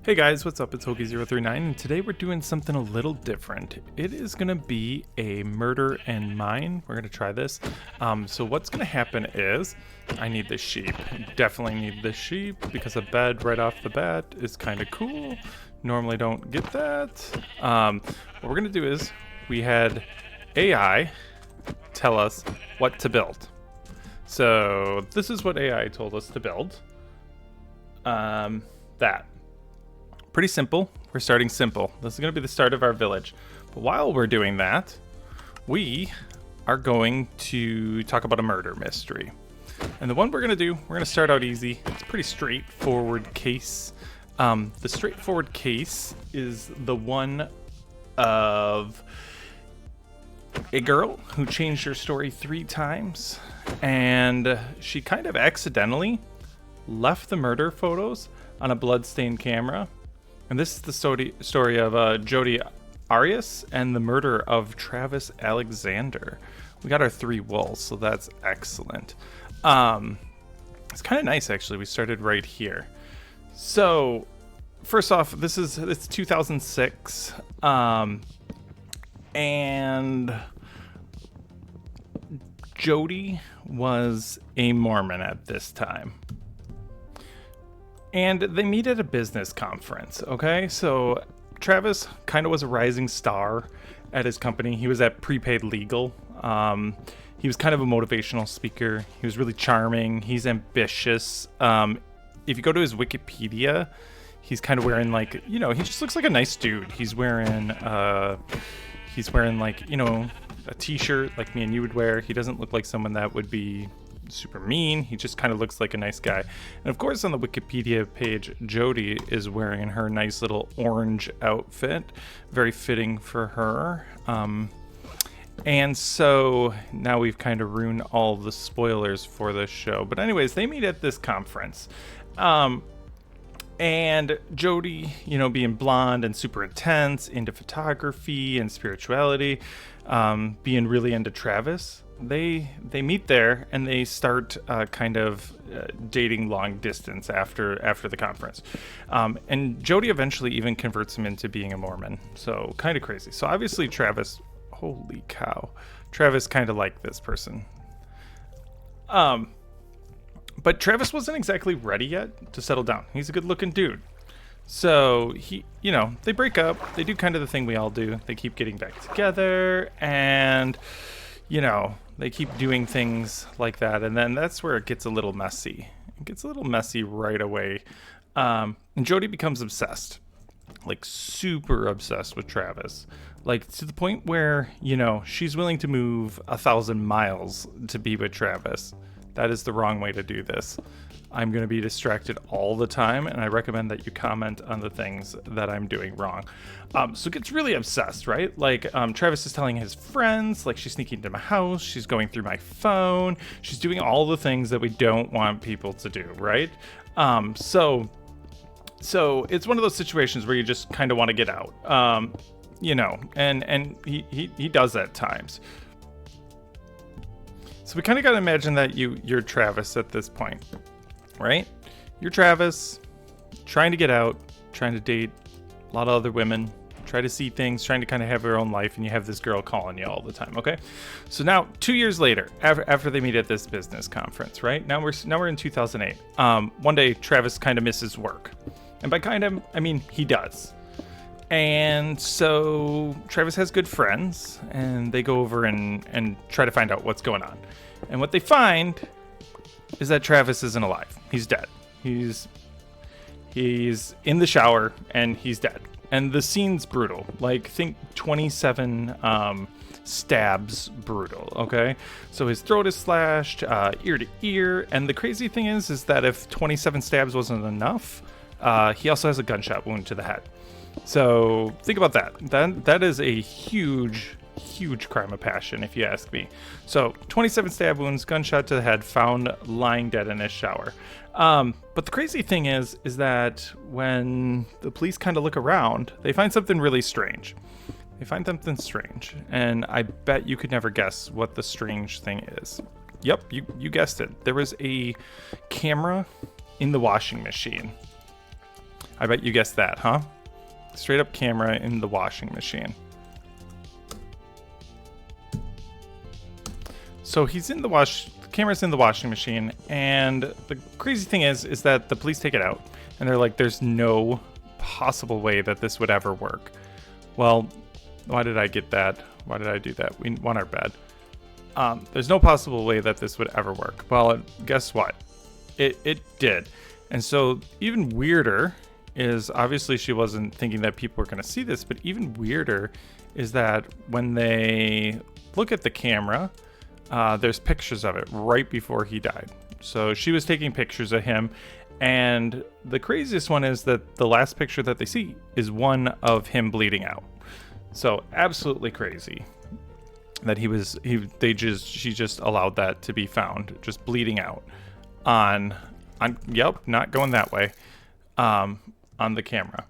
Hey guys, what's up? It's Hokie039 and today we're doing something a little different. It is going to be a murder and mine. We're going to try this. So what's going to happen is I need the sheep. Definitely need the sheep because a bed right off the bat is kind of cool. Normally don't get that. What we're going to do is we had AI tell us what to build. So this is what AI told us to build. That. Pretty simple. We're starting simple. This is going to be the start of our village. But while we're doing that, we are going to talk about a murder mystery. And the one we're going to do, we're going to start out easy. It's a pretty straightforward case. The straightforward case is the one of a girl who changed her story 3 times. And she kind of accidentally left the murder photos on a bloodstained camera. And this is the story of Jodi Arias and the murder of Travis Alexander. We got our 3 wolves, so that's excellent. It's kind of nice, actually. We started right here. So, first off, it's 2006, and Jodi was a Mormon at this time. And they meet at a business conference, okay? So Travis kind of was a rising star at his company. He was at Prepaid Legal. He was kind of a motivational speaker. He was really charming. He's ambitious. If you go to his Wikipedia, he's kind of wearing he just looks like a nice dude. He's wearing like, a t-shirt like me and you would wear. He doesn't look like someone that would be super mean. He just kind of looks like a nice guy. And of course, on the Wikipedia page, Jodi is wearing her nice little orange outfit, very fitting for her. And so now we've kind of ruined all the spoilers for this show. But anyways, they meet at this conference. And Jodi, being blonde and super intense, into photography and spirituality, being really into Travis, they meet there and they start dating long distance after the conference. And Jodi eventually even converts him into being a Mormon. So kind of crazy. So obviously Travis, holy cow, Travis kind of liked this person. But Travis wasn't exactly ready yet to settle down. He's a good looking dude. So they break up. They do kind of the thing we all do. They keep getting back together and, they keep doing things like that. And then that's where it gets a little messy. It gets a little messy right away. And Jodi becomes obsessed, like super obsessed with Travis, like to the point where, she's willing to move 1,000 miles to be with Travis. That is the wrong way to do this. I'm going to be distracted all the time, and I recommend that you comment on the things that I'm doing wrong. So it gets really obsessed, right? Like, Travis is telling his friends, like, she's sneaking into my house, she's going through my phone, she's doing all the things that we don't want people to do, right? So it's one of those situations where you just kind of want to get out, and he does at times. So we kind of got to imagine that you're Travis at this point, right? You're Travis, trying to get out, trying to date a lot of other women, try to see things, trying to kind of have your own life, and you have this girl calling you all the time, okay? So now, 2 years later, after they meet at this business conference, right? Now we're in 2008. One day, Travis kind of misses work. And by kind of, I mean he does. And so Travis has good friends, and they go over and try to find out what's going on. And what they find is that Travis isn't alive. He's dead. He's in the shower, and he's dead. And the scene's brutal. Like, think 27 stabs brutal, okay? So his throat is slashed, ear to ear. And the crazy thing is that if 27 stabs wasn't enough, he also has a gunshot wound to the head. So think about that. That is a huge crime of passion, if you ask me. So 27 stab wounds, gunshot to the head, found lying dead in his shower. But the crazy thing is that when the police kind of look around, they find something really strange. And I bet you could never guess what the strange thing is. Yep, you guessed it. There was a camera in the washing machine. I bet you guessed that, huh? Straight up camera in the washing machine. So he's in the camera's in the washing machine, and the crazy thing is that the police take it out, and they're like, there's no possible way that this would ever work. Well, why did I get that? Why did I do that? We won our bed. There's no possible way that this would ever work. Well, guess what? It did. And so even weirder is, obviously she wasn't thinking that people were going to see this, but even weirder is that when they look at the camera, there's pictures of it right before he died. So she was taking pictures of him, and the craziest one is that the last picture that they see is one of him bleeding out. So absolutely crazy that she just allowed that to be found, just bleeding out on yep, not going that way, on the camera.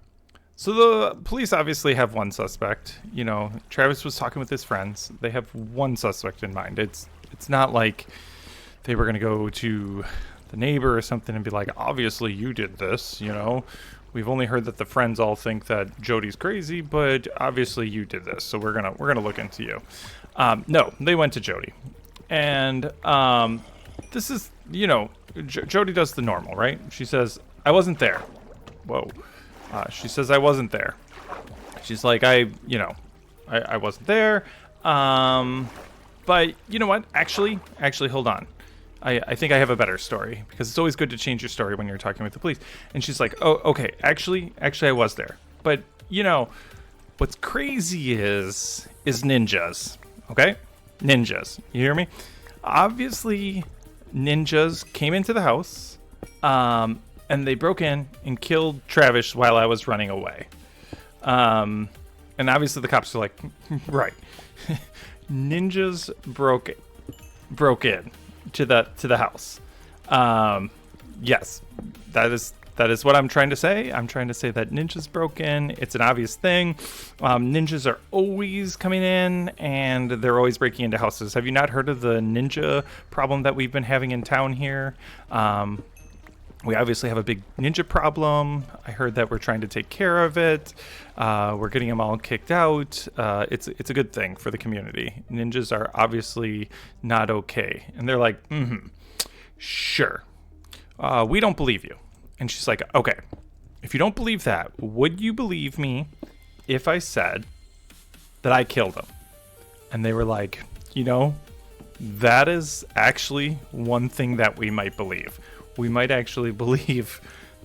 So the police obviously have one suspect. You know, Travis was talking with his friends. They have one suspect in mind. It's not like they were going to go to the neighbor or something and be like, obviously you did this, you know. We've only heard that the friends all think that Jodi's crazy, but obviously you did this, so we're gonna look into you. No, they went to Jodi, and this is, you know, Jodi does the normal, right? She says, I wasn't there. Whoa. She says, I wasn't there. She's like, I wasn't there. But you know what? Actually, hold on. I think I have a better story, because it's always good to change your story when you're talking with the police. And she's like, oh, okay. Actually, I was there. But you know, what's crazy is ninjas. Okay? Ninjas. You hear me? Obviously, ninjas came into the house, and they broke in and killed Travis while I was running away. And obviously the cops are like, right. Ninjas broke in to the house. Yes, that is what I'm trying to say. I'm trying to say that ninjas broke in. It's an obvious thing. Ninjas are always coming in, and they're always breaking into houses. Have you not heard of the ninja problem that we've been having in town here? We obviously have a big ninja problem. I heard that we're trying to take care of it. We're getting them all kicked out. It's a good thing for the community. Ninjas are obviously not okay. And they're like, sure. We don't believe you. And she's like, okay, if you don't believe that, would you believe me if I said that I killed him? And they were like, you know, that is actually one thing that we might believe. We might actually believe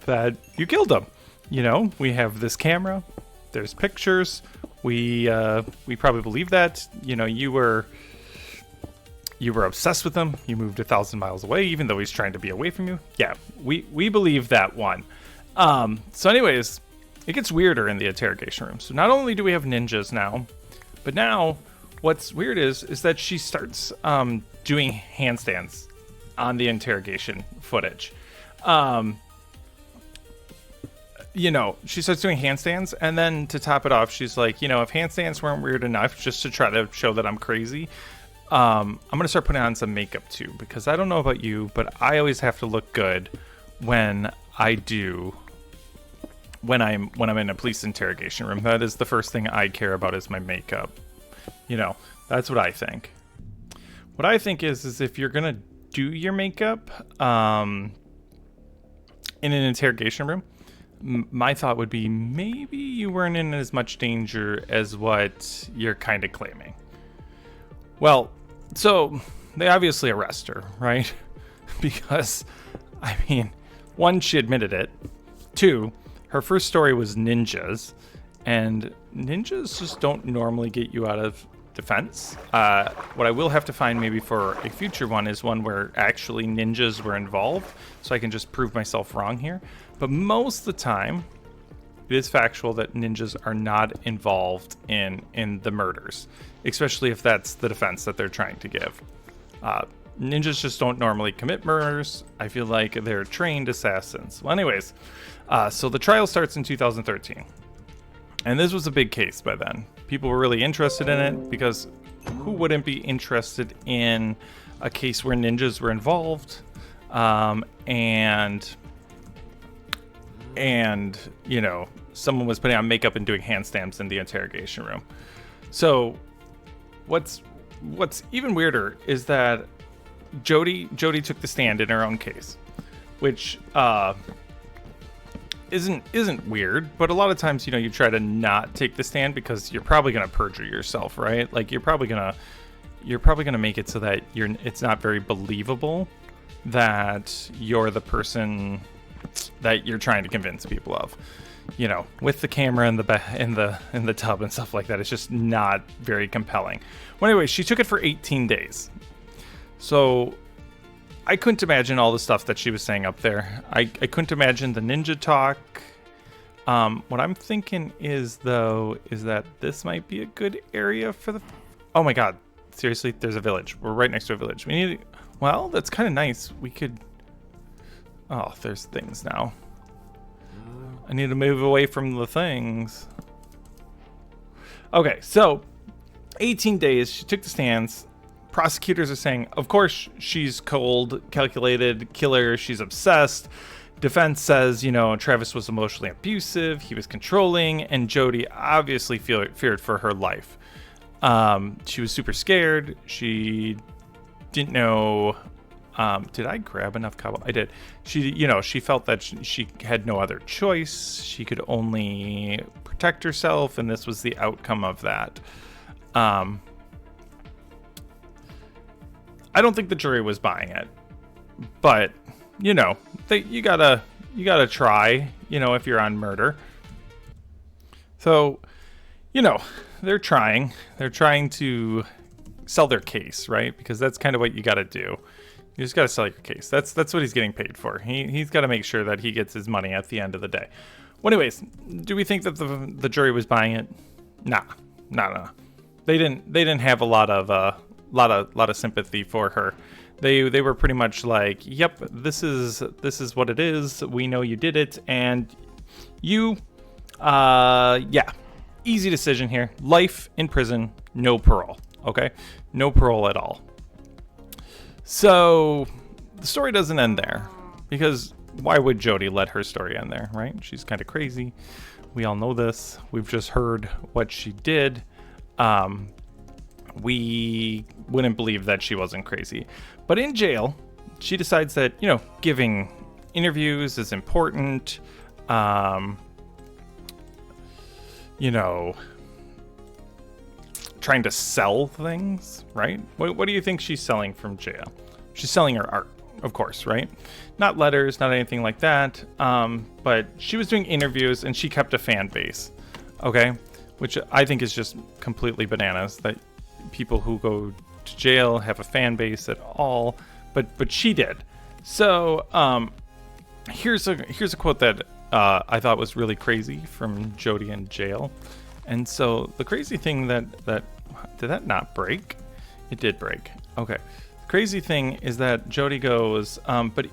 that you killed him. You know, we have this camera. There's pictures. We probably believe that. You know, you were obsessed with him. You moved 1,000 miles away, even though he's trying to be away from you. Yeah, we believe that one. So anyways, it gets weirder in the interrogation room. So not only do we have ninjas now, but now what's weird is that she starts doing handstands on the interrogation footage. You know, she starts doing handstands, and then to top it off, she's like, you know, if handstands weren't weird enough just to try to show that I'm crazy, I'm gonna start putting on some makeup too, because I don't know about you, but I always have to look good when I'm in a police interrogation room. That is the first thing I care about, is my makeup. You know, that's what I think. What I think is if you're gonna do your makeup in an interrogation room, my thought would be maybe you weren't in as much danger as what you're kind of claiming. Well, so they obviously arrest her, right? Because, I mean, one, she admitted it. Two, her first story was ninjas, and ninjas just don't normally get you out of defense. What I will have to find maybe for a future one is one where actually ninjas were involved, so I can just prove myself wrong here. But most of the time, it is factual that ninjas are not involved in the murders, especially if that's the defense that they're trying to give. Ninjas just don't normally commit murders. I feel like they're trained assassins. Well, anyways, so the trial starts in 2013. And this was a big case by then. People were really interested in it, because who wouldn't be interested in a case where ninjas were involved? And and, you know, someone was putting on makeup and doing handstands in the interrogation room. So what's even weirder is that Jodi took the stand in her own case, which isn't weird, but a lot of times, you know, you try to not take the stand because you're probably going to perjure yourself, right? Like you're probably going to make it so that it's not very believable that you're the person that you're trying to convince people of. You know, with the camera in the tub and stuff like that, it's just not very compelling. Well, anyway, she took it for 18 days. So I couldn't imagine all the stuff that she was saying up there. I couldn't imagine the ninja talk. What I'm thinking is that this might be a good area for the... Oh my god, seriously, there's a village. We're right next to a village. We need... Well, that's kind of nice. We could... Oh, there's things now. I need to move away from the things. Okay, so 18 days, she took the stands. Prosecutors are saying, of course, she's cold, calculated, killer, she's obsessed. Defense says, you know, Travis was emotionally abusive, he was controlling, and Jodi obviously feared for her life. She was super scared. She didn't know... did I grab enough cobble? I did. She felt that she had no other choice. She could only protect herself, and this was the outcome of that. I don't think the jury was buying it, but you know, you gotta try, you know, if you're on murder. So, you know, they're trying to sell their case, right? Because that's kind of what you gotta do. You just gotta sell your case. That's what he's getting paid for. He's got to make sure that he gets his money at the end of the day. Well, anyways, do we think that the jury was buying it? Nah. They didn't have a lot of sympathy for her. They were pretty much like, yep, this is what it is. We know you did it, and you, yeah, easy decision here. Life in prison, no parole. Okay, no parole at all. So the story doesn't end there, because why would Jodi let her story end there, right? She's kind of crazy. We all know this. We've just heard what she did. We wouldn't believe that she wasn't crazy. But in jail, she decides that, you know, giving interviews is important. You know, trying to sell things, right? What do you think she's selling from jail? She's selling her art, of course, right? Not letters, not anything like that. But she was doing interviews, and she kept a fan base, okay? Which I think is just completely bananas, that people who go to jail have a fan base at all, but she did. So here's a quote that I thought was really crazy from Jodi in jail. And so the crazy thing that did that not break? It did break. Okay. The crazy thing is that Jodi goes, but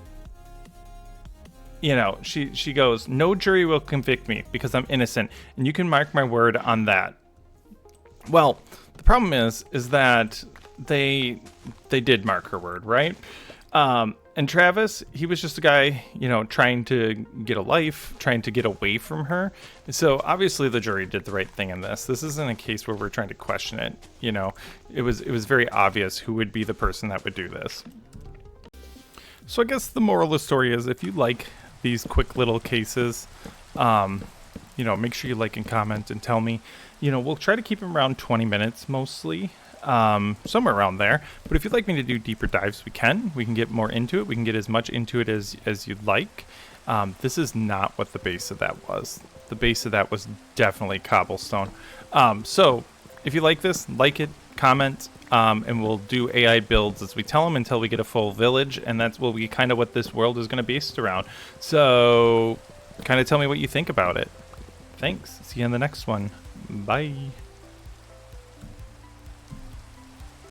you know, she goes, no jury will convict me because I'm innocent, and you can mark my word on that. Well, the problem is that they did mark her word, right? And Travis, he was just a guy, you know, trying to get a life, trying to get away from her. So obviously the jury did the right thing in this. This isn't a case where we're trying to question it. You know, it was very obvious who would be the person that would do this. So I guess the moral of the story is, if you like these quick little cases, you know, make sure you like and comment and tell me. You know, we'll try to keep them around 20 minutes mostly. Somewhere around there. But if you'd like me to do deeper dives, we can get more into it. We can get as much into it as you'd like. This is not what the base of that was. The base of that was definitely cobblestone. So if you like this, like it, comment, and we'll do AI builds as we tell them until we get a full village, and that's will be kind of what this world is going to be based around. So kind of tell me what you think about it. Thanks. See you in the next one. Bye.